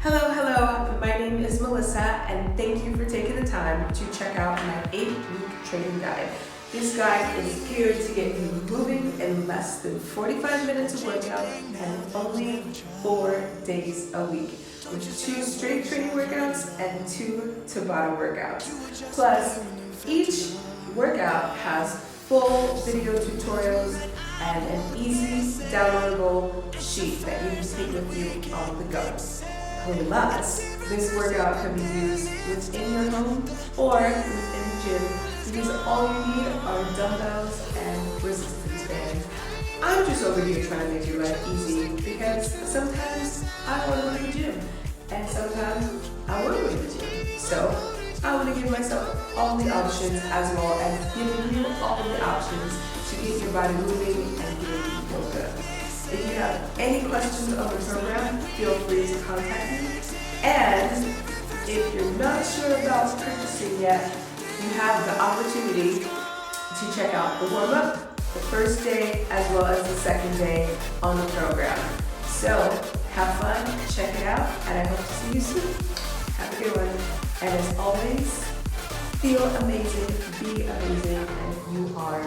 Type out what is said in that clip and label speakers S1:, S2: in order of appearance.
S1: Hello, my name is Melissa and thank you for taking the time to check out my 8-week training guide. This guide is geared to get you moving in less than 45 minutes of workout and only 4 days a week, with 2 strength training workouts and 2 Tabata workouts. Plus, each workout has full video tutorials and an easy downloadable sheet that you can take with you on the go. Plus, this workout can be used within your home or within the gym because all you need are dumbbells and resistance bands. I'm just over here trying to make your life easy because sometimes I want to go to the gym and sometimes I want to go to the gym. So I want to give myself all the options as well as giving you all the options to get your body moving and getting you feel good. If you have any questions on the program, feel free to contact me. And if you're not sure about purchasing yet, you have the opportunity to check out the warm-up, the first day, as well as the second day on the program. So have fun, check it out, and I hope to see you soon. Have a good one. And as always, feel amazing, be amazing, and you are